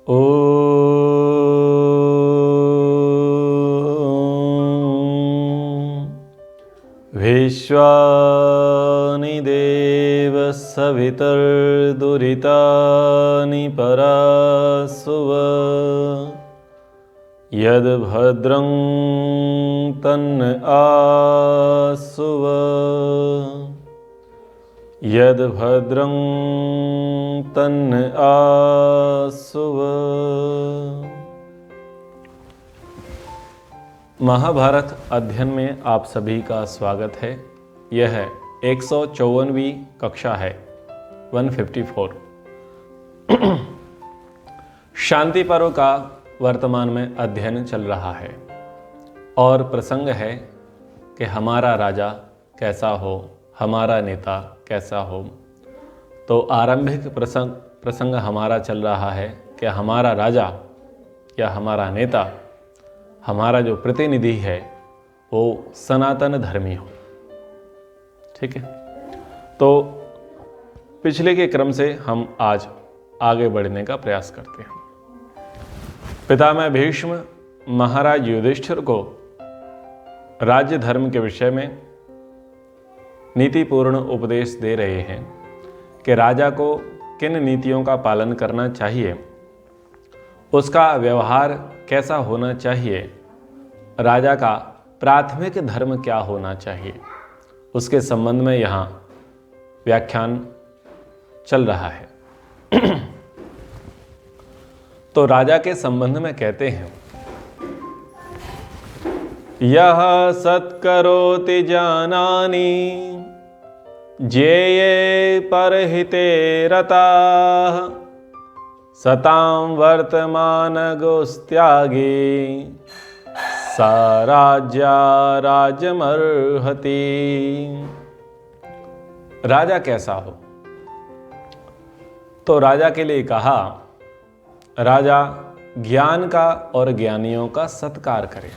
ॐ विश्वानि देवः सवितुर्दुरितानि परासुव यद्भद्रं तन्न आसुव यद्भद्रं तन्न आसुव। महाभारत अध्ययन में आप सभी का स्वागत है। यह 154वीं कक्षा है, 154। शांति पर्व का वर्तमान में अध्ययन चल रहा है और प्रसंग है कि हमारा राजा कैसा हो, हमारा नेता कैसा हो। तो आरंभिक प्रसंग हमारा चल रहा है कि हमारा राजा या हमारा नेता, हमारा जो प्रतिनिधि है वो सनातन धर्मी हो। ठीक है, तो पिछले के क्रम से हम आज आगे बढ़ने का प्रयास करते हैं। पितामह भीष्म महाराज युधिष्ठिर को राज्य धर्म के विषय में नीतिपूर्ण उपदेश दे रहे हैं कि राजा को किन नीतियों का पालन करना चाहिए, उसका व्यवहार कैसा होना चाहिए, राजा का प्राथमिक धर्म क्या होना चाहिए, उसके संबंध में यहाँ व्याख्यान चल रहा है। तो राजा के संबंध में कहते हैं, यह सत्करोति जानानि जेये परहिते रताः सतां वर्तमानगोस्त्यागी सा राज्या राज्यमर्हति। राजा कैसा हो? तो राजा के लिए कहा, राजा ज्ञान का और ज्ञानियों का सत्कार करे।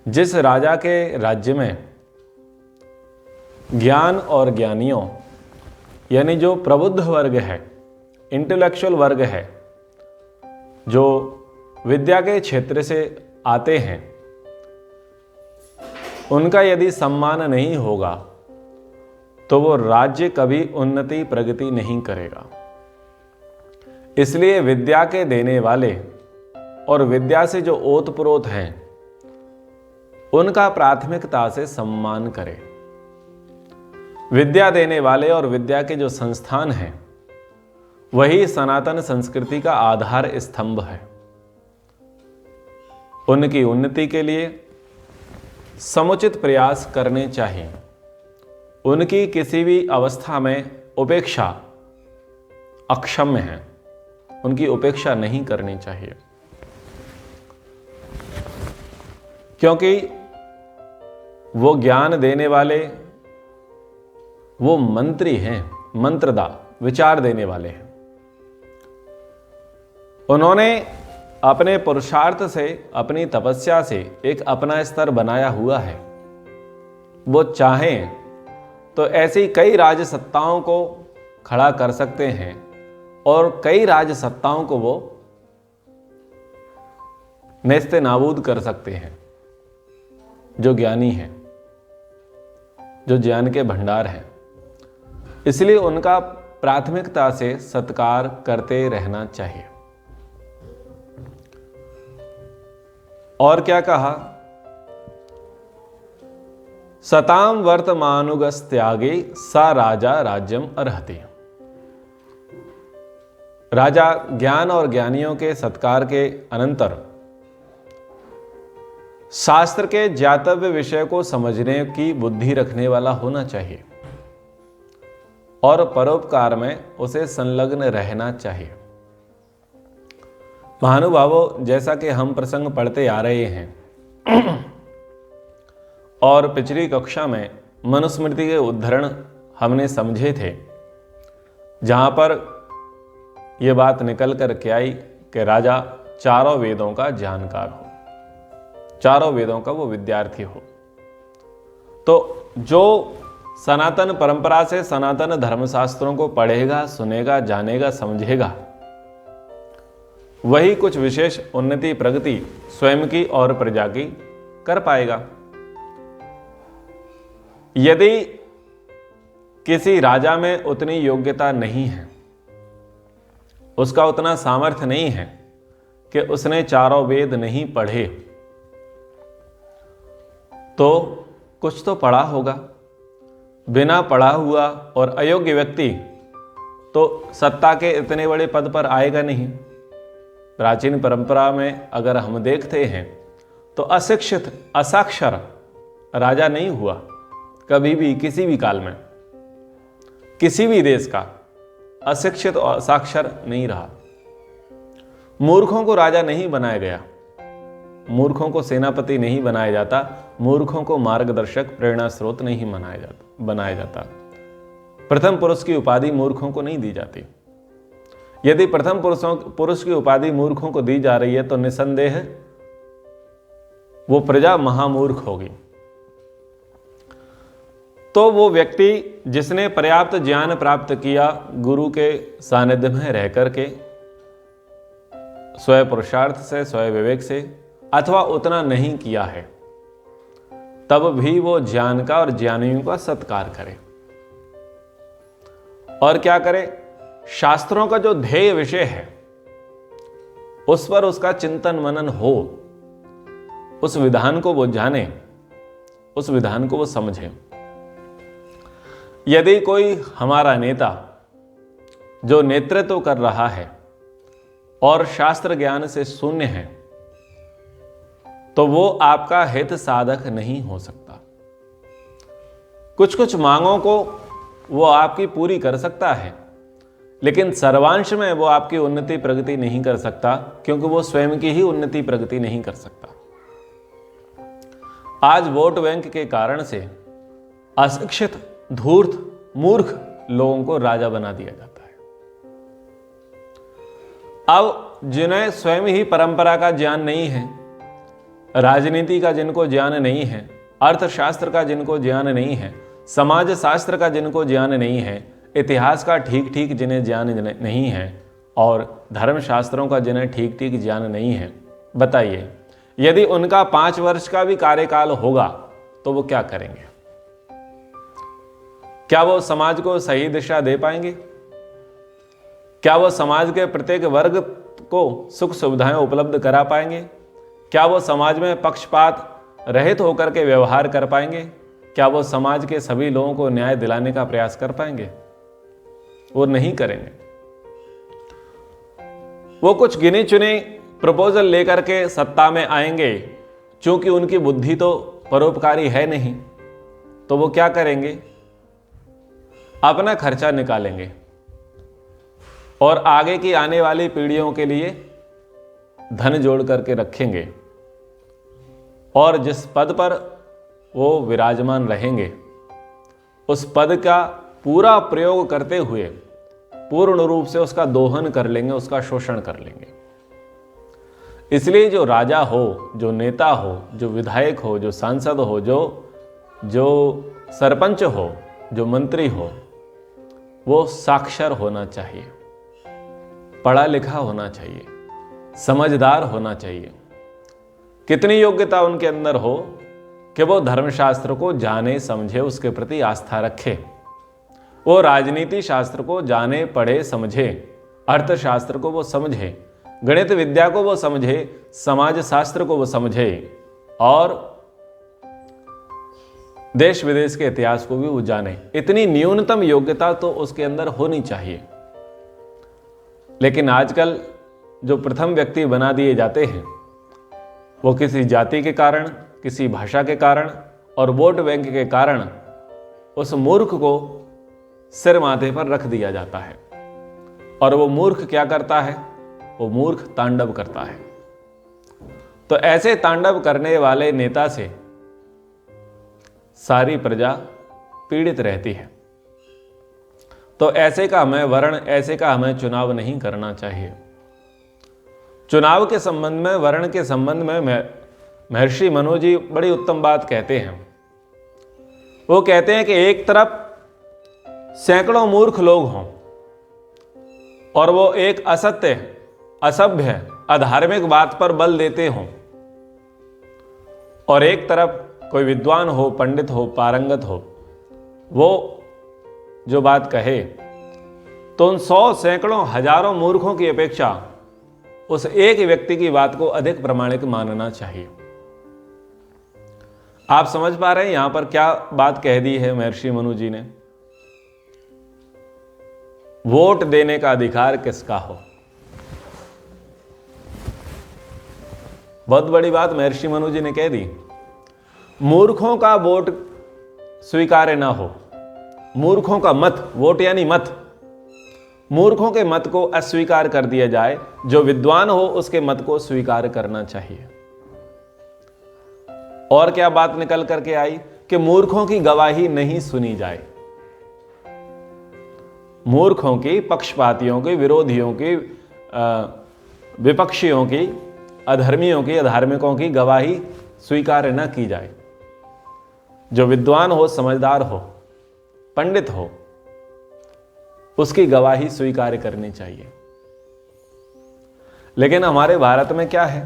जिस राजा के राज्य में ज्ञान और ज्ञानियों यानी जो प्रबुद्ध वर्ग है, इंटेलेक्चुअल वर्ग है, जो विद्या के क्षेत्र से आते हैं, उनका यदि सम्मान नहीं होगा तो वो राज्य कभी उन्नति प्रगति नहीं करेगा। इसलिए विद्या के देने वाले और विद्या से जो ओतप्रोत हैं उनका प्राथमिकता से सम्मान करें। विद्या देने वाले और विद्या के जो संस्थान हैं वही सनातन संस्कृति का आधार स्तंभ है। उनकी उन्नति के लिए समुचित प्रयास करने चाहिए। उनकी किसी भी अवस्था में उपेक्षा अक्षम्य है, उनकी उपेक्षा नहीं करनी चाहिए, क्योंकि वो ज्ञान देने वाले, वो मंत्री हैं, मंत्रदा, विचार देने वाले हैं। उन्होंने अपने पुरुषार्थ से, अपनी तपस्या से एक अपना स्तर बनाया हुआ है। वो चाहें तो ऐसी कई राजसत्ताओं को खड़ा कर सकते हैं और कई राजसत्ताओं को वो नेस्ते नाबूद कर सकते हैं। जो ज्ञानी हैं, जो ज्ञान के भंडार हैं, इसलिए उनका प्राथमिकता से सत्कार करते रहना चाहिए। और क्या कहा? सताम वर्तमानुगस्त्यागे सा राजा राज्यम अर्हति। राजा ज्ञान और ज्ञानियों के सत्कार के अनंतर शास्त्र के ज्ञातव्य विषय को समझने की बुद्धि रखने वाला होना चाहिए और परोपकार में उसे संलग्न रहना चाहिए। महानुभावों, जैसा कि हम प्रसंग पढ़ते आ रहे हैं और पिछली कक्षा में मनुस्मृति के उद्धरण हमने समझे थे, जहां पर यह बात निकल कर के आई कि राजा चारों वेदों का जानकार हो, चारों वेदों का वो विद्यार्थी हो। तो जो सनातन परंपरा से सनातन धर्मशास्त्रों को पढ़ेगा, सुनेगा, जानेगा, समझेगा, वही कुछ विशेष उन्नति प्रगति स्वयं की और प्रजा की कर पाएगा। यदि किसी राजा में उतनी योग्यता नहीं है, उसका उतना सामर्थ्य नहीं है कि उसने चारों वेद नहीं पढ़े, तो कुछ तो पढ़ा होगा। बिना पढ़ा हुआ और अयोग्य व्यक्ति तो सत्ता के इतने बड़े पद पर आएगा नहीं। प्राचीन परंपरा में अगर हम देखते हैं तो अशिक्षित असाक्षर राजा नहीं हुआ कभी भी, किसी भी काल में। किसी भी देश का अशिक्षित और साक्षर नहीं रहा। मूर्खों को राजा नहीं बनाया गया, मूर्खों को सेनापति नहीं बनाया जाता, मूर्खों को मार्गदर्शक प्रेरणा स्रोत नहीं बनाया जाता। प्रथम पुरुष की उपाधि मूर्खों को नहीं दी जाती। यदि प्रथम पुरुष की उपाधि मूर्खों को दी जा रही है तो निसंदेह वो प्रजा महामूर्ख होगी। तो वो व्यक्ति जिसने पर्याप्त ज्ञान प्राप्त किया गुरु के सानिध्य में रह करके, स्वयं पुरुषार्थ से, स्वयं विवेक से, अथवा उतना नहीं किया है, तब भी वो ज्ञान का और ज्ञानियों का सत्कार करे। और क्या करे? शास्त्रों का जो ध्येय विषय है उस पर उसका चिंतन मनन हो, उस विधान को वो जाने, उस विधान को वो समझे। यदि कोई हमारा नेता जो नेतृत्व कर रहा है और शास्त्र ज्ञान से शून्य है, तो वो आपका हित साधक नहीं हो सकता। कुछ कुछ मांगों को वो आपकी पूरी कर सकता है, लेकिन सर्वांश में वो आपकी उन्नति प्रगति नहीं कर सकता, क्योंकि वो स्वयं की ही उन्नति प्रगति नहीं कर सकता। आज वोट बैंक के कारण से अशिक्षित, धूर्त, मूर्ख लोगों को राजा बना दिया जाता है। अब जिन्हें स्वयं ही परंपरा का ज्ञान नहीं है, राजनीति का जिनको ज्ञान नहीं है, अर्थशास्त्र का जिनको ज्ञान नहीं है, समाज शास्त्र का जिनको ज्ञान नहीं है, इतिहास का ठीक ठीक जिन्हें ज्ञान नहीं है, और धर्मशास्त्रों का जिन्हें ठीक ठीक ज्ञान नहीं है, बताइए यदि उनका 5 वर्ष का भी कार्यकाल होगा तो वो क्या करेंगे? क्या वो समाज को सही दिशा दे पाएंगे? क्या वो समाज के प्रत्येक वर्ग को सुख सुविधाएं उपलब्ध करा पाएंगे? क्या वो समाज में पक्षपात रहित होकर के व्यवहार कर पाएंगे? क्या वो समाज के सभी लोगों को न्याय दिलाने का प्रयास कर पाएंगे? वो नहीं करेंगे। वो कुछ गिने चुने प्रपोजल लेकर के सत्ता में आएंगे, क्योंकि उनकी बुद्धि तो परोपकारी है नहीं, तो वो क्या करेंगे? अपना खर्चा निकालेंगे और आगे की आने वाली पीढ़ियों के लिए धन जोड़ करके रखेंगे, और जिस पद पर वो विराजमान रहेंगे उस पद का पूरा प्रयोग करते हुए पूर्ण रूप से उसका दोहन कर लेंगे, उसका शोषण कर लेंगे। इसलिए जो राजा हो, जो नेता हो, जो विधायक हो, जो सांसद हो, जो सरपंच हो, जो मंत्री हो, वो साक्षर होना चाहिए, पढ़ा लिखा होना चाहिए, समझदार होना चाहिए। कितनी योग्यता उनके अंदर हो कि वो धर्मशास्त्र को जाने समझे, उसके प्रति आस्था रखे, वो राजनीति शास्त्र को जाने पढ़े समझे, अर्थशास्त्र को वो समझे, गणित विद्या को वो समझे, समाज शास्त्र को वो समझे, और देश विदेश के इतिहास को भी वो जाने। इतनी न्यूनतम योग्यता तो उसके अंदर होनी चाहिए। लेकिन आजकल जो प्रथम व्यक्ति बना दिए जाते हैं वो किसी जाति के कारण, किसी भाषा के कारण और वोट बैंक के कारण उस मूर्ख को सिर माथे पर रख दिया जाता है। और वो मूर्ख क्या करता है? वो मूर्ख तांडव करता है। तो ऐसे तांडव करने वाले नेता से सारी प्रजा पीड़ित रहती है। तो ऐसे का हमें वर्ण, ऐसे का हमें चुनाव नहीं करना चाहिए। चुनाव के संबंध में, वर्ण के संबंध में महर्षि मनु जी बड़ी उत्तम बात कहते हैं। वो कहते हैं कि एक तरफ सैकड़ों मूर्ख लोग हों और वो एक असत्य असभ्य अधार्मिक बात पर बल देते हों और एक तरफ कोई विद्वान हो, पंडित हो, पारंगत हो, वो जो बात कहे तो उन 100 सैकड़ों हजारों मूर्खों की अपेक्षा उस एक व्यक्ति की बात को अधिक प्रमाणिक मानना चाहिए। आप समझ पा रहे हैं यहां पर क्या बात कह दी है महर्षि मनु जी ने? वोट देने का अधिकार किसका हो? बहुत बड़ी बात महर्षि मनु जी ने कह दी। मूर्खों का वोट स्वीकार्य ना हो, मूर्खों का मत, वोट यानी मत, मूर्खों के मत को अस्वीकार कर दिया जाए, जो विद्वान हो उसके मत को स्वीकार करना चाहिए। और क्या बात निकल करके आई कि मूर्खों की गवाही नहीं सुनी जाए, मूर्खों की, पक्षपातियों की, विरोधियों की, विपक्षियों की, अधर्मियों की, अधार्मिकों की गवाही स्वीकार न की जाए। जो विद्वान हो, समझदार हो, पंडित हो, उसकी गवाही स्वीकार करनी चाहिए। लेकिन हमारे भारत में क्या है?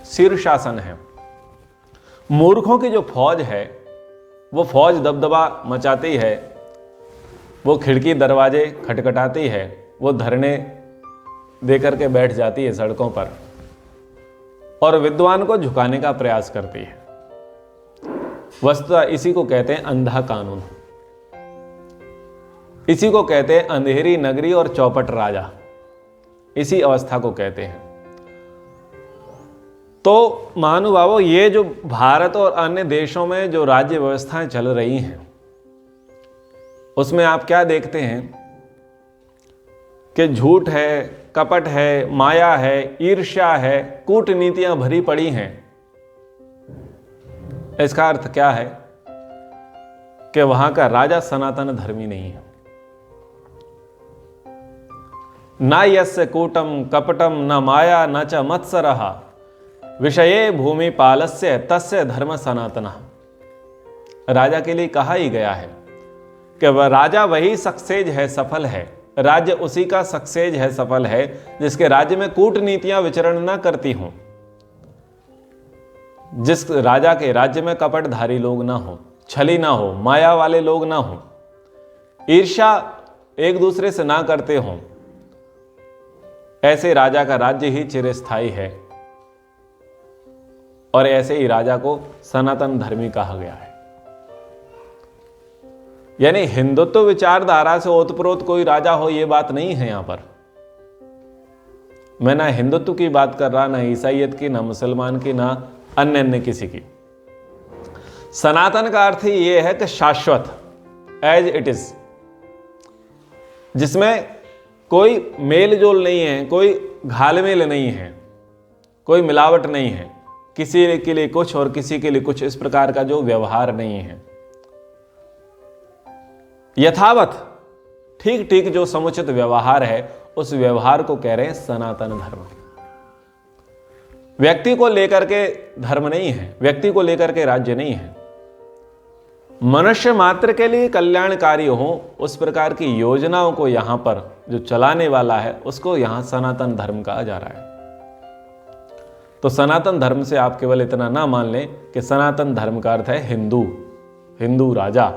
शीर्षासन है। मूर्खों की जो फौज है वो फौज दबदबा मचाती है, वो खिड़की दरवाजे खटखटाती है, वो धरने देकर के बैठ जाती है सड़कों पर और विद्वान को झुकाने का प्रयास करती है। वस्तुतः इसी को कहते हैं अंधा कानून, इसी को कहते हैं अंधेरी नगरी और चौपट राजा, इसी अवस्था को कहते हैं। तो महानुभावों, ये जो भारत और अन्य देशों में जो राज्य व्यवस्थाएं चल रही हैं उसमें आप क्या देखते हैं कि झूठ है, कपट है, माया है, ईर्ष्या है, कूटनीतियां भरी पड़ी हैं। इसका अर्थ क्या है कि वहां का राजा सनातन धर्मी नहीं है। न यस्य कूटम कपटम न माया न च मत्सरः विषये भूमि पालस्य तस्य धर्म सनातनः। राजा के लिए कहा ही गया है कि वह राजा वही सक्सेज है, सफल है, राज्य उसी का सक्सेज है, सफल है, जिसके राज्य में कूटनीतियां विचरण न करती हों, जिस राजा के राज्य में कपटधारी लोग ना हो, छली ना हो, माया वाले लोग ना हो, ईर्ष्या एक दूसरे से ना करते हों, ऐसे राजा का राज्य ही चिरस्थायी है और ऐसे ही राजा को सनातन धर्मी कहा गया है। यानी हिंदुत्व विचारधारा से ओतप्रोत कोई राजा हो, यह बात नहीं है यहां पर। मैं ना हिंदुत्व की बात कर रहा, ना ईसाइयत की, ना मुसलमान की, ना अन्य किसी की। सनातन का अर्थ ही यह है कि शाश्वत, एज इट इज, जिसमें कोई मेल जोल नहीं है, कोई घालमेल नहीं है, कोई मिलावट नहीं है, किसी के लिए कुछ और किसी के लिए कुछ, इस प्रकार का जो व्यवहार नहीं है, यथावत ठीक ठीक जो समुचित व्यवहार है, उस व्यवहार को कह रहे हैं सनातन धर्म। व्यक्ति को लेकर के धर्म नहीं है, व्यक्ति को लेकर के राज्य नहीं है, मनुष्य मात्र के लिए कल्याणकारी हो उस प्रकार की योजनाओं को यहां पर जो चलाने वाला है उसको यहां सनातन धर्म कहा जा रहा है। तो सनातन धर्म से आप केवल इतना ना मान लें कि सनातन धर्म का अर्थ है हिंदू, हिंदू राजा,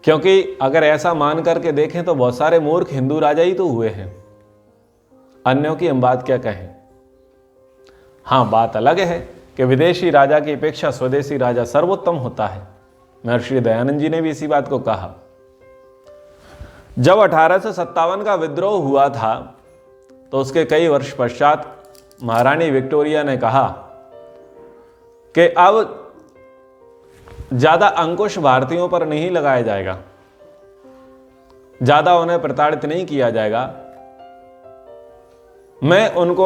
क्योंकि अगर ऐसा मान करके देखें तो बहुत सारे मूर्ख हिंदू राजा ही तो हुए हैं, अन्यों की हम बात क्या कहें। हां, बात अलग है कि विदेशी राजा की अपेक्षा स्वदेशी राजा सर्वोत्तम होता है। महर्षि दयानंद जी ने भी इसी बात को कहा। जब 1857 का विद्रोह हुआ था तो उसके कई वर्ष पश्चात महारानी विक्टोरिया ने कहा कि अब ज्यादा अंकुश भारतीयों पर नहीं लगाया जाएगा, ज्यादा उन्हें प्रताड़ित नहीं किया जाएगा, मैं उनको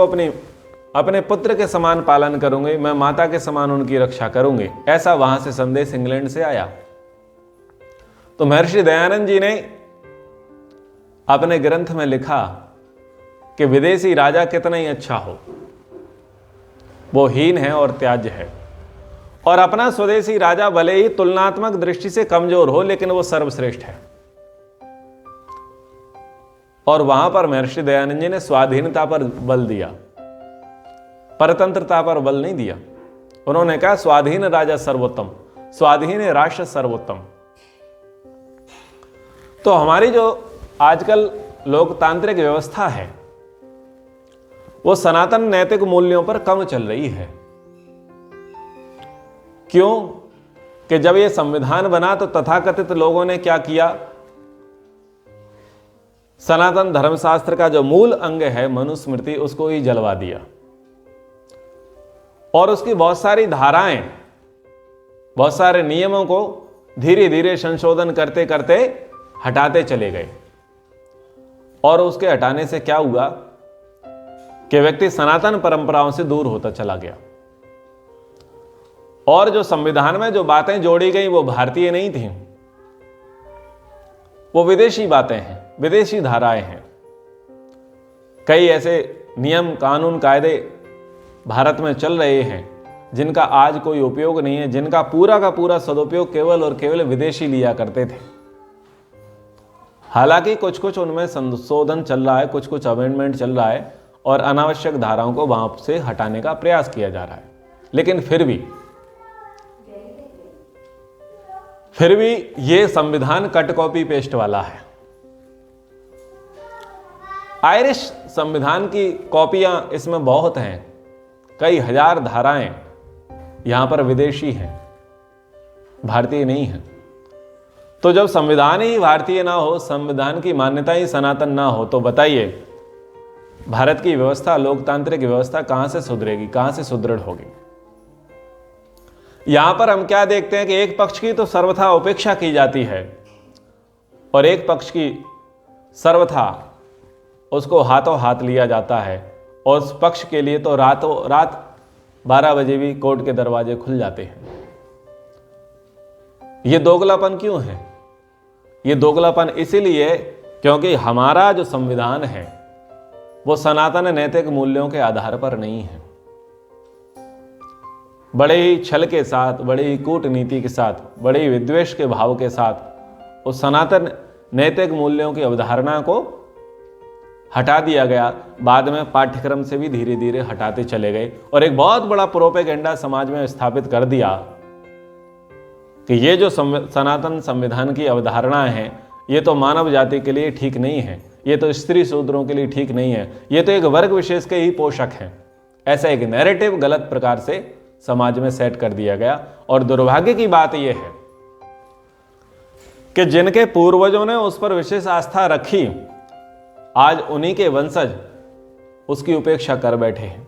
अपने पुत्र के समान पालन करूंगी, मैं माता के समान उनकी रक्षा करूंगी। ऐसा वहां से संदेश इंग्लैंड से आया। तो महर्षि दयानंद जी ने अपने ग्रंथ में लिखा कि विदेशी राजा कितना ही अच्छा हो, वो हीन है और त्याज्य है, और अपना स्वदेशी राजा भले ही तुलनात्मक दृष्टि से कमजोर हो लेकिन वो सर्वश्रेष्ठ है। और वहां पर महर्षि दयानंद जी ने स्वाधीनता पर बल दिया, परतंत्रता पर बल नहीं दिया। उन्होंने कहा स्वाधीन राजा सर्वोत्तम, स्वाधीन राष्ट्र सर्वोत्तम। तो हमारी जो आजकल लोकतांत्रिक व्यवस्था है वो सनातन नैतिक मूल्यों पर कम चल रही है। क्यों? कि जब ये संविधान बना तो तथाकथित लोगों ने क्या किया, सनातन धर्मशास्त्र का जो मूल अंग है मनुस्मृति, उसको ही जलवा दिया और उसकी बहुत सारी धाराएं, बहुत सारे नियमों को धीरे धीरे संशोधन करते करते हटाते चले गए। और उसके हटाने से क्या हुआ कि व्यक्ति सनातन परंपराओं से दूर होता चला गया। और जो संविधान में जो बातें जोड़ी गई वो भारतीय नहीं थी, वो विदेशी बातें हैं, विदेशी धाराएं हैं। कई ऐसे नियम कानून कायदे भारत में चल रहे हैं जिनका आज कोई उपयोग नहीं है, जिनका पूरा का पूरा सदुपयोग केवल और केवल विदेशी लिया करते थे। हालांकि कुछ कुछ उनमें संशोधन चल रहा है, कुछ कुछ अमेंडमेंट चल रहा है और अनावश्यक धाराओं को वहां से हटाने का प्रयास किया जा रहा है। लेकिन फिर भी ये संविधान कट कॉपी पेस्ट वाला है। आयरिश संविधान की कॉपियां इसमें बहुत हैं, कई हजार धाराएं यहां पर विदेशी हैं, भारतीय नहीं है। तो जब संविधान ही भारतीय ना हो, संविधान की मान्यता ही सनातन ना हो, तो बताइए भारत की व्यवस्था, लोकतांत्रिक व्यवस्था कहां से सुधरेगी, कहां से सुदृढ़ होगी। यहां पर हम क्या देखते हैं कि एक पक्ष की तो सर्वथा उपेक्षा की जाती है और एक पक्ष की सर्वथा उसको हाथों हाथ लिया जाता है और उस पक्ष के लिए तो रातों रात 12 बजे भी कोर्ट के दरवाजे खुल जाते हैं। ये दोगलापन क्यों है? ये दोगलापन इसीलिए क्योंकि हमारा जो संविधान है वो सनातन नैतिक मूल्यों के आधार पर नहीं है। बड़े ही छल के साथ, बड़े ही कूटनीति के साथ, बड़े ही विद्वेष के भाव के साथ उस सनातन नैतिक मूल्यों की अवधारणा को हटा दिया गया। बाद में पाठ्यक्रम से भी धीरे धीरे हटाते चले गए और एक बहुत बड़ा प्रोपेगेंडा समाज में स्थापित कर दिया कि ये जो सनातन संविधान की अवधारणा है ये तो मानव जाति के लिए ठीक नहीं है, ये तो स्त्री शूद्रों के लिए ठीक नहीं है, ये तो एक वर्ग विशेष के ही पोषक हैं। ऐसा एक नैरेटिव गलत प्रकार से समाज में सेट कर दिया गया। और दुर्भाग्य की बात यह है कि जिनके पूर्वजों ने उस पर विशेष आस्था रखी, आज उन्हीं के वंशज उसकी उपेक्षा कर बैठे हैं।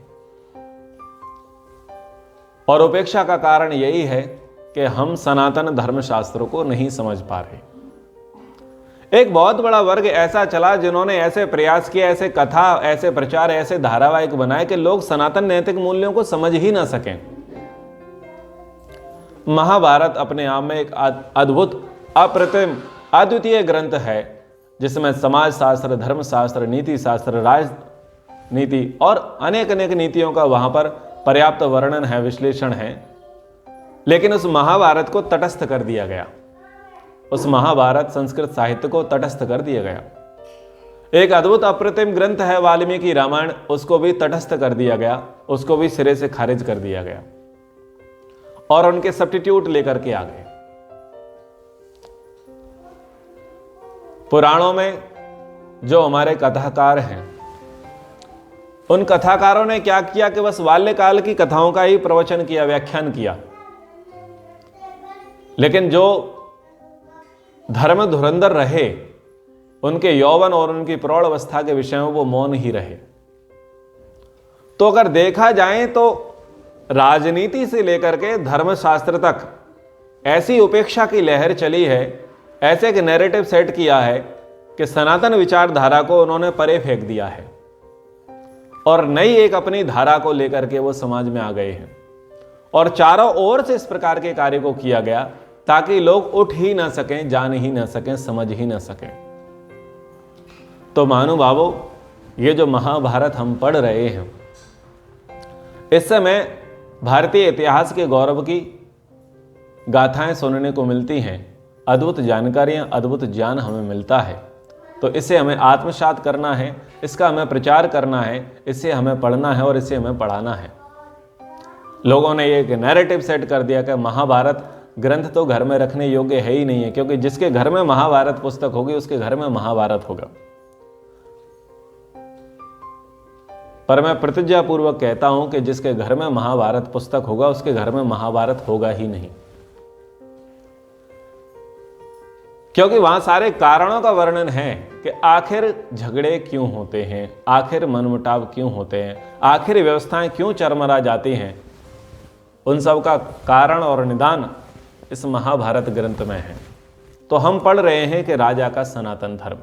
और उपेक्षा का कारण यही है कि हम सनातन धर्मशास्त्रों को नहीं समझ पा रहे। एक बहुत बड़ा वर्ग ऐसा चला जिन्होंने ऐसे प्रयास किए, ऐसे कथा, ऐसे प्रचार, ऐसे धारावाहिक बनाए कि लोग सनातन नैतिक मूल्यों को समझ ही ना सकें। महाभारत अपने आप में एक अद्भुत, अप्रतिम, अद्वितीय ग्रंथ है जिसमें समाज शास्त्र, धर्मशास्त्र, नीति शास्त्र, राजनीति और अनेक अनेक नीतियों का वहां पर पर्याप्त वर्णन है, विश्लेषण है। लेकिन उस महाभारत को तटस्थ कर दिया गया, उस महाभारत संस्कृत साहित्य को तटस्थ कर दिया गया। एक अद्भुत अप्रतिम ग्रंथ है वाल्मीकि रामायण, उसको भी तटस्थ कर दिया गया, उसको भी सिरे से खारिज कर दिया गया और उनके सब्स्टिट्यूट लेकर के आ गए। पुराणों में जो हमारे कथाकार हैं, उन कथाकारों ने क्या किया कि बस बाल्यकाल की कथाओं का ही प्रवचन किया, व्याख्यान किया। लेकिन जो धर्म धुरंधर रहे, उनके यौवन और उनकी प्रौढ़ अवस्था के विषय में वो मौन ही रहे। तो अगर देखा जाए तो राजनीति से लेकर के धर्मशास्त्र तक ऐसी उपेक्षा की लहर चली है, ऐसे एक नैरेटिव सेट किया है कि सनातन विचारधारा को उन्होंने परे फेंक दिया है और नई एक अपनी धारा को लेकर के वो समाज में आ गए हैं। और चारों ओर से इस प्रकार के कार्य को किया गया ताकि लोग उठ ही ना सकें, जान ही ना सकें, समझ ही ना सकें। तो महानुभावों, ये जो महाभारत हम पढ़ रहे हैं, इस समय भारतीय इतिहास के गौरव की गाथाएं सुनने को मिलती हैं, अद्भुत जानकारियां, अद्भुत ज्ञान हमें मिलता है। तो इसे हमें आत्मसात करना है, इसका हमें प्रचार करना है, इसे हमें पढ़ना है और इसे हमें पढ़ाना है। लोगों ने एक नैरेटिव सेट कर दिया कि महाभारत ग्रंथ तो घर में रखने योग्य है ही नहीं है, क्योंकि जिसके घर में महाभारत पुस्तक होगी उसके घर में महाभारत होगा। पर मैं प्रतिज्ञा पूर्वक कहता हूं कि जिसके घर में महाभारत पुस्तक होगा उसके घर में महाभारत होगा ही नहीं, क्योंकि वहां सारे कारणों का वर्णन है कि आखिर झगड़े क्यों होते हैं, आखिर मनमुटाव क्यों होते हैं, आखिर व्यवस्थाएं क्यों चरमरा जाती हैं। उन सब का कारण और निदान इस महाभारत ग्रंथ में है। तो हम पढ़ रहे हैं कि राजा का सनातन धर्म,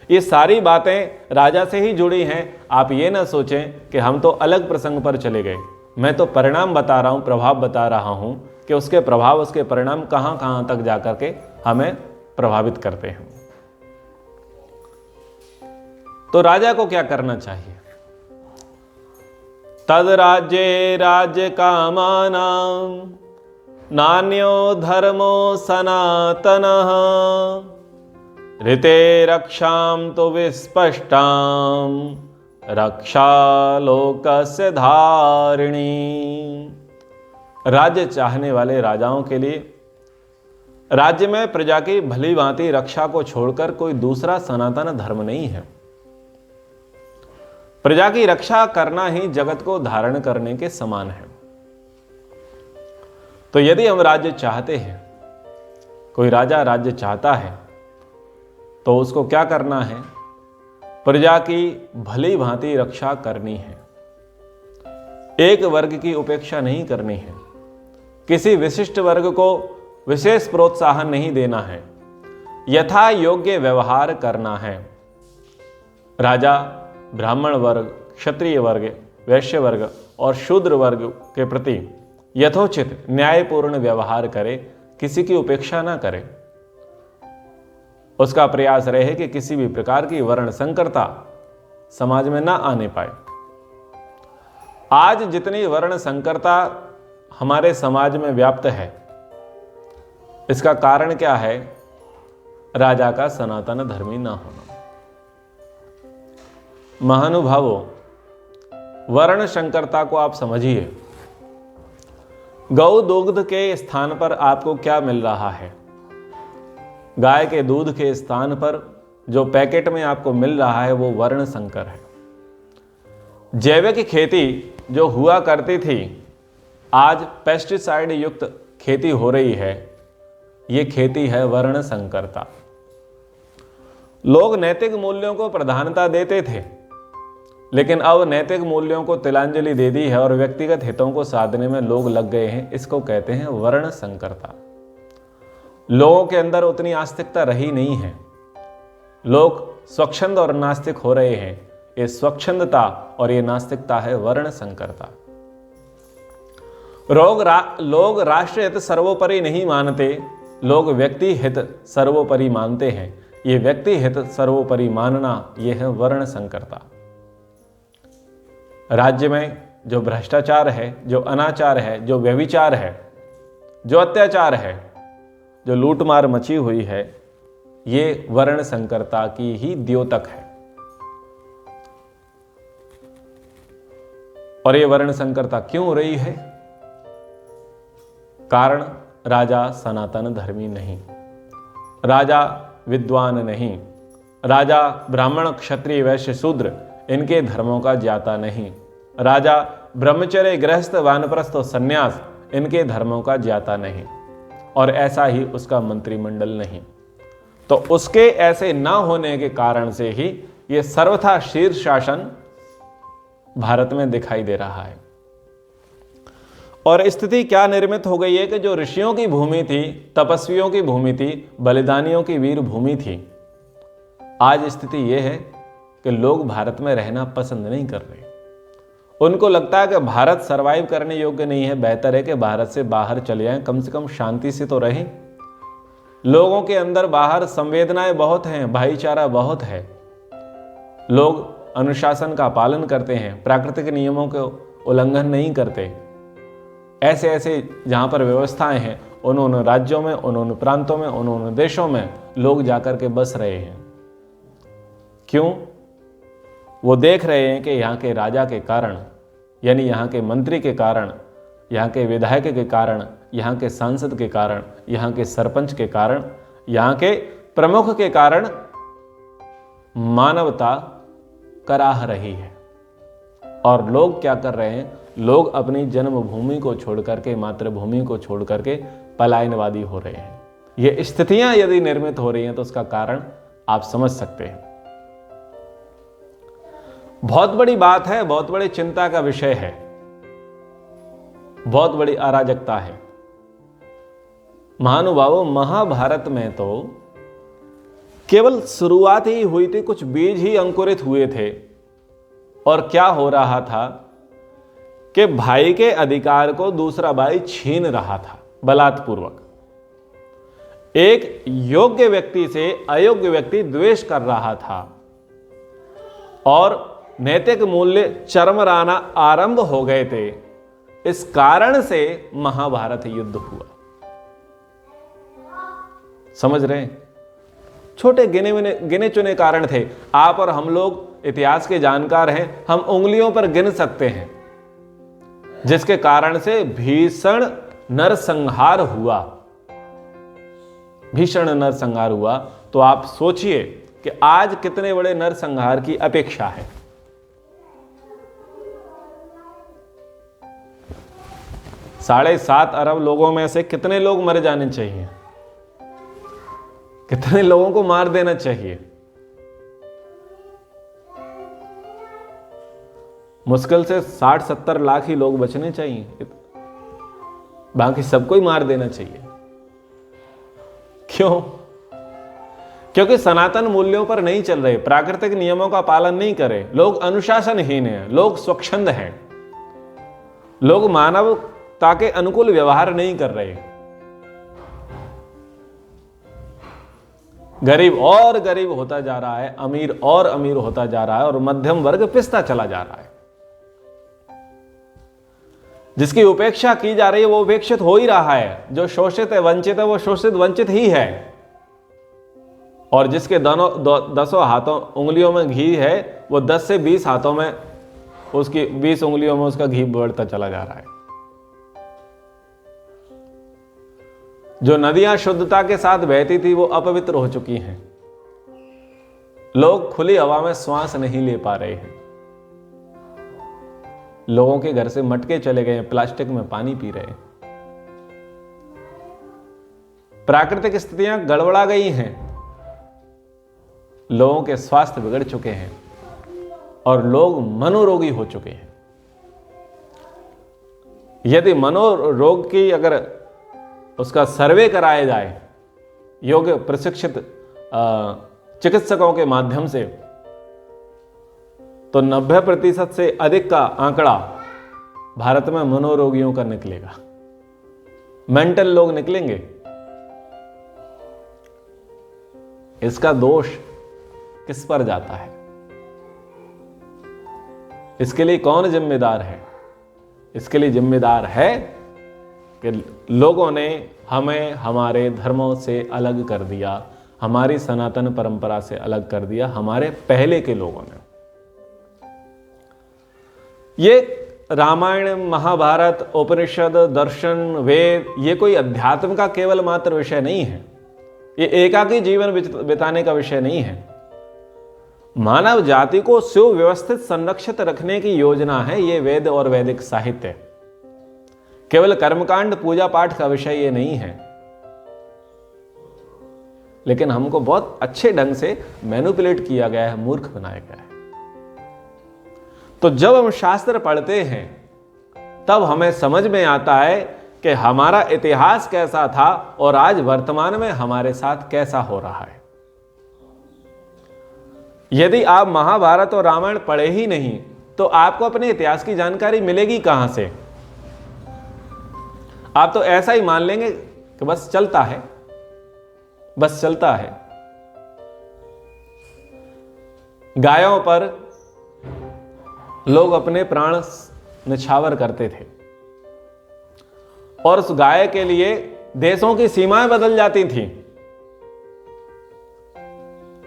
ये सारी बातें राजा से ही जुड़ी हैं। आप ये ना सोचें कि हम तो अलग प्रसंग पर चले गए। मैं तो परिणाम बता रहा हूं, प्रभाव बता रहा हूं कि उसके प्रभाव, उसके परिणाम कहां कहां तक जाकर के हमें प्रभावित करते हैं। तो राजा को क्या करना चाहिए? तद राज्ये राज्य कामानां नान्यो धर्मो सनातनः ऋते रक्षां तो विस्पष्टां रक्षा लोकस्य धारिणी। राज्य चाहने वाले राजाओं के लिए राज्य में प्रजा की भली भांति रक्षा को छोड़कर कोई दूसरा सनातन धर्म नहीं है। प्रजा की रक्षा करना ही जगत को धारण करने के समान है। तो यदि हम राज्य चाहते हैं, कोई राजा राज्य चाहता है, तो उसको क्या करना है? प्रजा की भली भांति रक्षा करनी है। एक वर्ग की उपेक्षा नहीं करनी है, किसी विशिष्ट वर्ग को विशेष प्रोत्साहन नहीं देना है, यथा योग्य व्यवहार करना है। राजा ब्राह्मण वर्ग, क्षत्रिय वर्ग, वैश्य वर्ग और शूद्र वर्ग के प्रति यथोचित न्यायपूर्ण व्यवहार करे, किसी की उपेक्षा ना करे। उसका प्रयास रहे कि किसी भी प्रकार की वर्ण संकरता समाज में ना आने पाए। आज जितनी वर्ण संकरता हमारे समाज में व्याप्त है, इसका कारण क्या है? राजा का सनातन धर्मी ना होना। महानुभावों, वर्ण संकरता को आप समझिए। गौ दुग्ध के स्थान पर आपको क्या मिल रहा है? गाय के दूध के स्थान पर जो पैकेट में आपको मिल रहा है वो वर्ण संकर है। जैविक खेती जो हुआ करती थी, आज पेस्टिसाइड युक्त खेती हो रही है। ये खेती है वर्ण संकरता। लोग नैतिक मूल्यों को प्रधानता देते थे, लेकिन अब नैतिक मूल्यों को तिलांजलि दे दी है और व्यक्तिगत हितों को साधने में लोग लग गए हैं। इसको कहते हैं वर्ण संकरता। लोगों के अंदर उतनी आस्तिकता रही नहीं है। लोग स्वच्छंद और नास्तिक हो रहे हैं। ये स्वच्छंदता और ये नास्तिकता है वर्ण संकरता। लोग राष्ट्र हित सर्वोपरि नहीं मानते, लोग व्यक्ति हित सर्वोपरि मानते हैं। ये व्यक्ति हित सर्वोपरि मानना, यह है वर्ण संकरता। राज्य में जो भ्रष्टाचार है, जो अनाचार है, जो व्यभिचार है, जो अत्याचार है, जो लूटमार मची हुई है, ये वर्ण संकरता की ही द्योतक है। और ये वर्ण संकरता क्यों हो रही है? कारण राजा सनातन धर्मी नहीं, राजा विद्वान नहीं, राजा ब्राह्मण क्षत्रिय वैश्य शूद्र इनके धर्मों का ज्ञाता नहीं, राजा ब्रह्मचर्य गृहस्थ वानप्रस्थ सन्यास इनके धर्मों का ज्ञाता नहीं, और ऐसा ही उसका मंत्रिमंडल नहीं। तो उसके ऐसे ना होने के कारण से ही यह सर्वथा शीर्ष शासन भारत में दिखाई दे रहा है। और स्थिति क्या निर्मित हो गई है कि जो ऋषियों की भूमि थी, तपस्वियों की भूमि थी, बलिदानियों की वीर भूमि थी, आज स्थिति यह है कि लोग भारत में रहना पसंद नहीं कर रहे। उनको लगता है कि भारत सरवाइव करने योग्य नहीं है, बेहतर है कि भारत से बाहर चले जाएं, कम से कम शांति से तो रहें। लोगों के अंदर बाहर संवेदनाएं बहुत हैं, भाईचारा बहुत है, लोग अनुशासन का पालन करते हैं, प्राकृतिक नियमों के उल्लंघन नहीं करते। ऐसे ऐसे जहां पर व्यवस्थाएं हैं, उन राज्यों में, उन प्रांतों में, उन देशों में लोग जाकर के बस रहे हैं। क्यों? वो देख रहे हैं कि यहाँ के राजा के कारण, यानी यहाँ के मंत्री के कारण, यहाँ के विधायक के कारण, यहाँ के सांसद के कारण, यहाँ के सरपंच के कारण, यहाँ के प्रमुख के कारण मानवता कराह रही है। और लोग क्या कर रहे हैं? लोग अपनी जन्मभूमि को छोड़ करके, मातृभूमि को छोड़ करके पलायनवादी हो रहे हैं। ये स्थितियां यदि निर्मित हो रही हैं तो उसका कारण आप समझ सकते हैं। बहुत बड़ी बात है, बहुत बड़ी चिंता का विषय है, बहुत बड़ी अराजकता है। महानुभावों, महाभारत में तो केवल शुरुआत ही हुई थी, कुछ बीज ही अंकुरित हुए थे। और क्या हो रहा था कि भाई के अधिकार को दूसरा भाई छीन रहा था बलात्पूर्वक। एक योग्य व्यक्ति से अयोग्य व्यक्ति द्वेष कर रहा था और नैतिक मूल्य चरमराना आरंभ हो गए थे। इस कारण से महाभारत युद्ध हुआ। समझ रहे हैं? छोटे गिने चुने कारण थे। आप और हम लोग इतिहास के जानकार हैं, हम उंगलियों पर गिन सकते हैं जिसके कारण से भीषण नरसंहार हुआ। भीषण नरसंहार हुआ। तो आप सोचिए कि आज कितने बड़े नरसंहार की अपेक्षा है। साढ़े 7 अरब लोगों में से कितने लोग मर जाने चाहिए? कितने लोगों को मार देना चाहिए? मुश्किल से 60-70 लाख ही लोग बचने चाहिए, बाकी सबको ही मार देना चाहिए। क्यों? क्योंकि सनातन मूल्यों पर नहीं चल रहे, प्राकृतिक नियमों का पालन नहीं करे, लोग अनुशासनहीन हैं, लोग स्वच्छंद हैं, लोग मानवता के अनुकूल व्यवहार नहीं कर रहे। गरीब और गरीब होता जा रहा है, अमीर और अमीर होता जा रहा है और मध्यम वर्ग पिसता चला जा रहा है। जिसकी उपेक्षा की जा रही है वो उपेक्षित हो ही रहा है। जो शोषित है, वंचित है, वो शोषित वंचित ही है। और जिसके दोनों 10 हाथों उंगलियों में घी है, वो 10 से 20 हाथों में, उसकी 20 उंगलियों में उसका घी बढ़ता चला जा रहा है। जो नदियां शुद्धता के साथ बहती थी वो अपवित्र हो चुकी हैं। लोग खुली हवा में श्वास नहीं ले पा रहे हैं। लोगों के घर से मटके चले गए, प्लास्टिक में पानी पी रहे हैं। प्राकृतिक स्थितियां गड़बड़ा गई हैं, लोगों के स्वास्थ्य बिगड़ चुके हैं और लोग मनोरोगी हो चुके हैं। यदि मनोरोग की अगर उसका सर्वे कराया जाए योग्य प्रशिक्षित चिकित्सकों के माध्यम से, तो 90% से अधिक का आंकड़ा भारत में मनोरोगियों का निकलेगा। मेंटल लोग निकलेंगे। इसका दोष किस पर जाता है? इसके लिए कौन जिम्मेदार है? इसके लिए जिम्मेदार है कि लोगों ने हमें हमारे धर्मों से अलग कर दिया, हमारी सनातन परंपरा से अलग कर दिया, हमारे पहले के लोगों ने। ये रामायण, महाभारत, उपनिषद, दर्शन, वेद, ये कोई अध्यात्म का केवल मात्र विषय नहीं है। ये एकाकी जीवन बिताने का विषय नहीं है। मानव जाति को सुव्यवस्थित संरक्षित रखने की योजना है ये वेद और वैदिक साहित्य। केवल कर्मकांड, पूजा पाठ का विषय ये नहीं है। लेकिन हमको बहुत अच्छे ढंग से मैनिपुलेट किया गया है, मूर्ख बनाया गया है। तो जब हम शास्त्र पढ़ते हैं तब हमें समझ में आता है कि हमारा इतिहास कैसा था और आज वर्तमान में हमारे साथ कैसा हो रहा है। यदि आप महाभारत और रामायण पढ़े ही नहीं तो आपको अपने इतिहास की जानकारी मिलेगी कहां से? आप तो ऐसा ही मान लेंगे कि बस चलता है, बस चलता है। गायों पर लोग अपने प्राण निछावर करते थे और उस गाय के लिए देशों की सीमाएं बदल जाती थीं।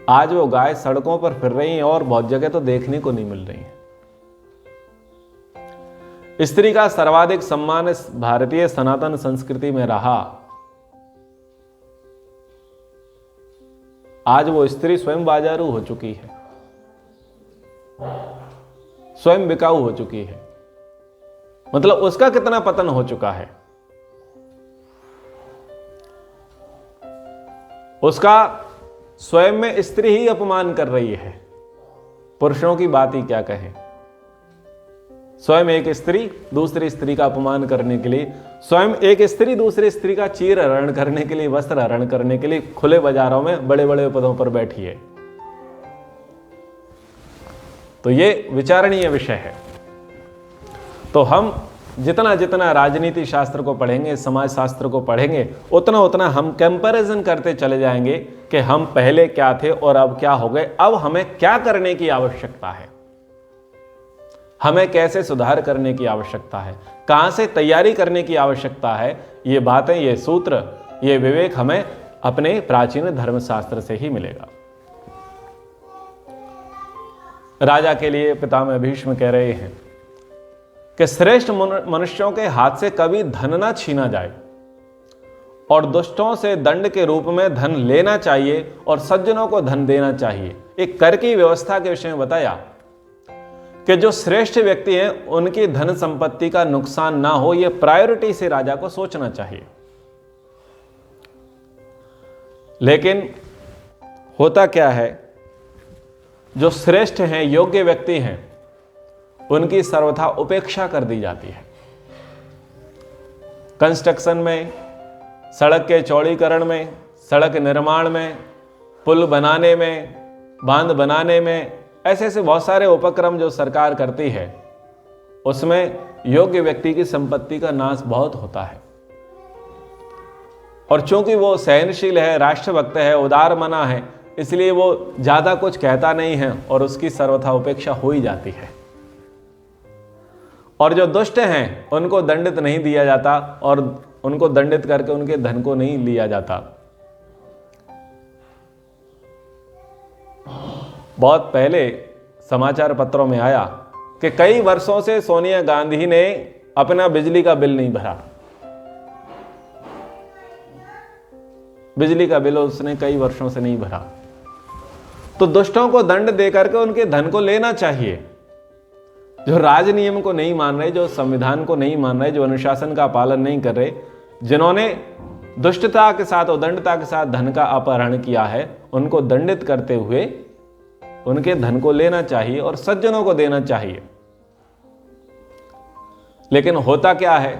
आज वो गाय सड़कों पर फिर रही हैं और बहुत जगह तो देखने को नहीं मिल रही हैं। स्त्री का सर्वाधिक सम्मान इस भारतीय सनातन संस्कृति में रहा। आज वो स्त्री स्वयं बाजारू हो चुकी है, स्वयं बिकाऊ हो चुकी है। मतलब उसका कितना पतन हो चुका है। उसका स्वयं में स्त्री ही अपमान कर रही है, पुरुषों की बात ही क्या कहें। स्वयं एक स्त्री दूसरी स्त्री का अपमान करने के लिए, स्वयं एक स्त्री दूसरी स्त्री का चीर हरण करने के लिए, वस्त्र हरण करने के लिए खुले बाजारों में बड़े बड़े पदों पर बैठी है। तो ये विचारणीय विषय है। तो हम जितना जितना राजनीति शास्त्र को पढ़ेंगे, समाज शास्त्र को पढ़ेंगे, उतना उतना हम कंपैरिजन करते चले जाएंगे कि हम पहले क्या थे और अब क्या हो गए, अब हमें क्या करने की आवश्यकता है, हमें कैसे सुधार करने की आवश्यकता है, कहां से तैयारी करने की आवश्यकता है। ये बातें, ये सूत्र, ये विवेक हमें अपने प्राचीन धर्मशास्त्र से ही मिलेगा। राजा के लिए पितामह भीष्म कह रहे हैं कि श्रेष्ठ मनुष्यों के हाथ से कभी धन ना छीना जाए और दुष्टों से दंड के रूप में धन लेना चाहिए और सज्जनों को धन देना चाहिए। एक कर की व्यवस्था के विषय में बताया कि जो श्रेष्ठ व्यक्ति हैं उनकी धन संपत्ति का नुकसान ना हो, यह प्रायोरिटी से राजा को सोचना चाहिए। लेकिन होता क्या है, जो श्रेष्ठ हैं, योग्य व्यक्ति हैं, उनकी सर्वथा उपेक्षा कर दी जाती है। कंस्ट्रक्शन में, सड़क के चौड़ीकरण में, सड़क निर्माण में, पुल बनाने में, बांध बनाने में, ऐसे ऐसे बहुत सारे उपक्रम जो सरकार करती है, उसमें योग्य व्यक्ति की संपत्ति का नाश बहुत होता है। और चूंकि वो सहनशील है, राष्ट्रभक्त है, उदार मना है, इसलिए वो ज्यादा कुछ कहता नहीं है और उसकी सर्वथा उपेक्षा हो ही जाती है। और जो दुष्ट हैं उनको दंडित नहीं दिया जाता और उनको दंडित करके उनके धन को नहीं लिया जाता। बहुत पहले समाचार पत्रों में आया कि कई वर्षों से सोनिया गांधी ने अपना बिजली का बिल नहीं भरा। बिजली का बिल उसने कई वर्षों से नहीं भरा। तो दुष्टों को दंड देकर के उनके धन को लेना चाहिए। जो राज नियम को नहीं मान रहे, जो संविधान को नहीं मान रहे, जो अनुशासन का पालन नहीं कर रहे, जिन्होंने दुष्टता के साथ, उदंडता के साथ धन का अपहरण किया है, उनको दंडित करते हुए उनके धन को लेना चाहिए और सज्जनों को देना चाहिए। लेकिन होता क्या है,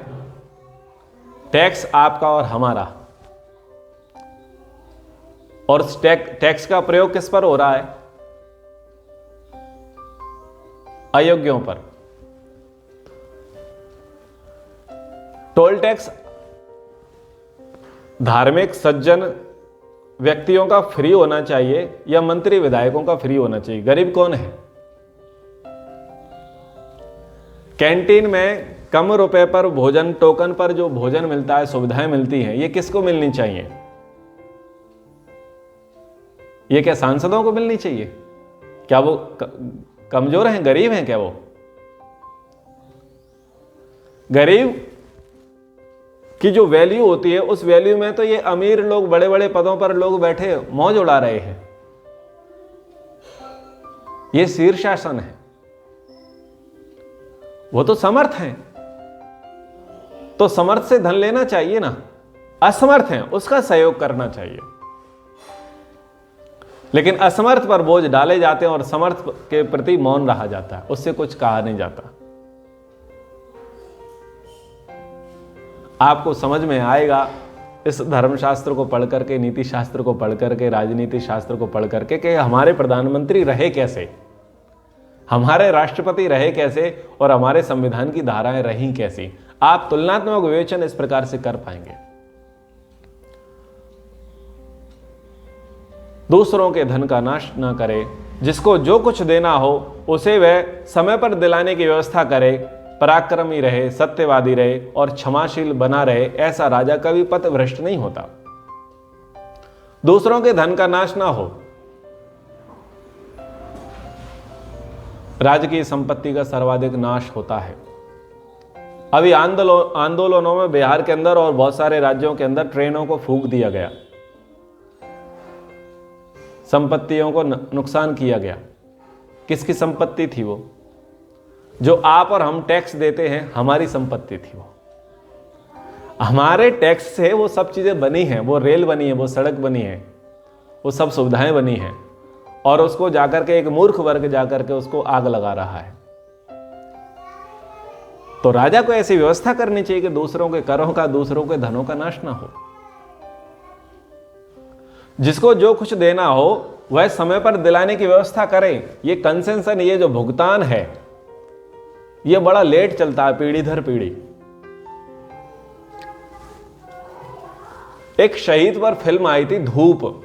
टैक्स आपका और हमारा, और टैक्स का प्रयोग किस पर हो रहा है? अयोग्यों पर। टोल टैक्स धार्मिक सज्जन व्यक्तियों का फ्री होना चाहिए या मंत्री विधायकों का फ्री होना चाहिए? गरीब कौन है? कैंटीन में कम रुपए पर भोजन, टोकन पर जो भोजन मिलता है, सुविधाएं मिलती हैं, ये किसको मिलनी चाहिए? ये क्या सांसदों को मिलनी चाहिए? क्या वो कमजोर हैं, गरीब हैं क्या वो? गरीब की जो वैल्यू होती है, उस वैल्यू में तो ये अमीर लोग, बड़े बड़े पदों पर लोग बैठे मौज उड़ा रहे हैं। ये शीर्षासन है। वो तो समर्थ हैं, तो समर्थ से धन लेना चाहिए ना। असमर्थ हैं, उसका सहयोग करना चाहिए। लेकिन असमर्थ पर बोझ डाले जाते हैं और समर्थ के प्रति मौन रहा जाता है, उससे कुछ कहा नहीं जाता। आपको समझ में आएगा इस धर्मशास्त्र को पढ़ करके, नीति शास्त्र को पढ़ करके, राजनीति शास्त्र को पढ़ करके कि हमारे प्रधानमंत्री रहे कैसे, हमारे राष्ट्रपति रहे कैसे और हमारे संविधान की धाराएं रही कैसी। आप तुलनात्मक विवेचन इस प्रकार से कर पाएंगे। दूसरों के धन का नाश ना करे, जिसको जो कुछ देना हो उसे वह समय पर दिलाने की व्यवस्था करे, पराक्रमी रहे, सत्यवादी रहे और क्षमाशील बना रहे। ऐसा राजा कभी पथभ्रष्ट नहीं होता। दूसरों के धन का नाश ना हो, राजकीय संपत्ति का सर्वाधिक नाश होता है। अभी आंदोलनों में बिहार के अंदर और बहुत सारे राज्यों के अंदर ट्रेनों को फूंक दिया गया, संपत्तियों को नुकसान किया गया। किसकी संपत्ति थी वो? जो आप और हम टैक्स देते हैं, हमारी संपत्ति थी वो। हमारे टैक्स से वो सब चीजें बनी हैं, वो रेल बनी है, वो सड़क बनी है, वो सब सुविधाएं बनी हैं, और उसको जाकर के एक मूर्ख वर्ग जाकर के उसको आग लगा रहा है। तो राजा को ऐसी व्यवस्था करनी चाहिए कि दूसरों के करों का, दूसरों के धनों का नाश ना हो। जिसको जो कुछ देना हो वह समय पर दिलाने की व्यवस्था करें। ये कंसेशन, ये जो भुगतान है, ये बड़ा लेट चलता है, पीढ़ी दर पीढ़ी। एक शहीद पर फिल्म आई थी धूप,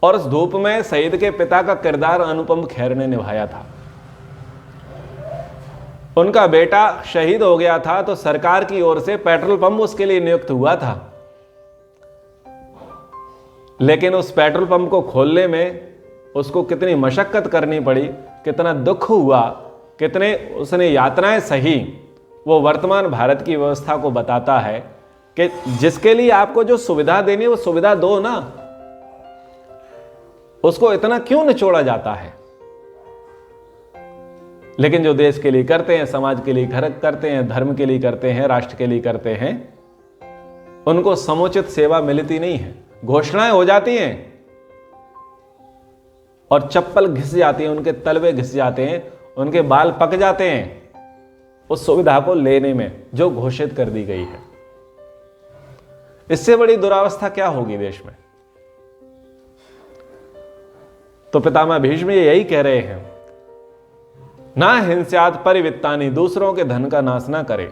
और उस धूप में शहीद के पिता का किरदार अनुपम खेर ने निभाया था। उनका बेटा शहीद हो गया था तो सरकार की ओर से पेट्रोल पंप उसके लिए नियुक्त हुआ था, लेकिन उस पेट्रोल पंप को खोलने में उसको कितनी मशक्कत करनी पड़ी, कितना दुख हुआ, कितने उसने यातनाएं सही। वो वर्तमान भारत की व्यवस्था को बताता है कि जिसके लिए आपको जो सुविधा देनी है वो सुविधा दो ना, उसको इतना क्यों निचोड़ा जाता है। लेकिन जो देश के लिए करते हैं, समाज के लिए करते हैं, धर्म के लिए करते हैं, राष्ट्र के लिए करते हैं, उनको समुचित सेवा मिलती नहीं है। घोषणाएं हो जाती हैं और चप्पल घिस जाती है, उनके तलवे घिस जाते हैं, उनके बाल पक जाते हैं उस सुविधा को लेने में जो घोषित कर दी गई है। इससे बड़ी दुरावस्था क्या होगी देश में? तो पितामह भीष्म यही कह रहे हैं, ना हिंस्यात् परिवित्तानि, दूसरों के धन का नाश ना करें।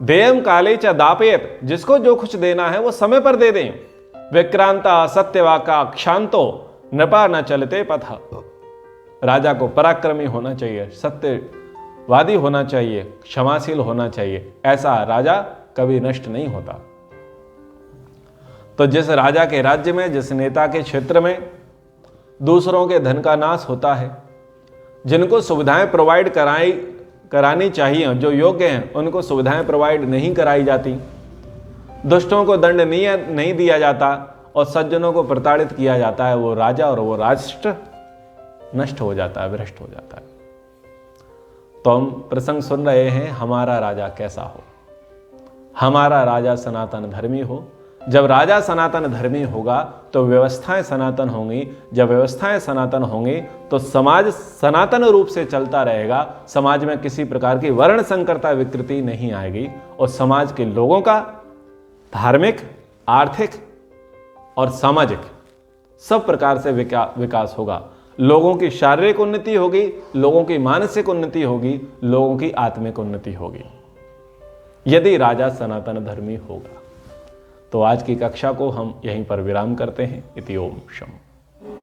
देयम काले च दापेत, जिसको जो कुछ देना है वो समय पर दे दें। विक्रांता सत्यवाका क्षांतो नृपा न चलते पथा। राजा को पराक्रमी होना चाहिए, सत्यवादी होना चाहिए, क्षमाशील होना चाहिए। ऐसा राजा कभी नष्ट नहीं होता। तो जिस राजा के राज्य में, जिस नेता के क्षेत्र में दूसरों के धन का नाश होता है, जिनको सुविधाएं प्रोवाइड करानी चाहिए, जो योग्य हैं उनको सुविधाएं प्रोवाइड नहीं कराई जाती, दुष्टों को दंड नहीं दिया जाता और सज्जनों को प्रताड़ित किया जाता है, वो राजा और वो राष्ट्र नष्ट हो जाता है, भ्रष्ट हो जाता है। तो हम प्रसंग सुन रहे हैं, हमारा राजा कैसा हो। हमारा राजा सनातन धर्मी हो। जब राजा सनातन धर्मी होगा तो व्यवस्थाएं सनातन होंगी। जब व्यवस्थाएं सनातन होंगी तो समाज सनातन रूप से चलता रहेगा। समाज में किसी प्रकार की वर्ण संकरता विकृति नहीं आएगी और समाज के लोगों का धार्मिक, आर्थिक और सामाजिक सब प्रकार से विकास होगा। लोगों की शारीरिक उन्नति होगी, लोगों की मानसिक उन्नति होगी, लोगों की आत्मिक उन्नति होगी, यदि राजा सनातन धर्मी होगा। तो आज की कक्षा को हम यहीं पर विराम करते हैं। इति ओम शम।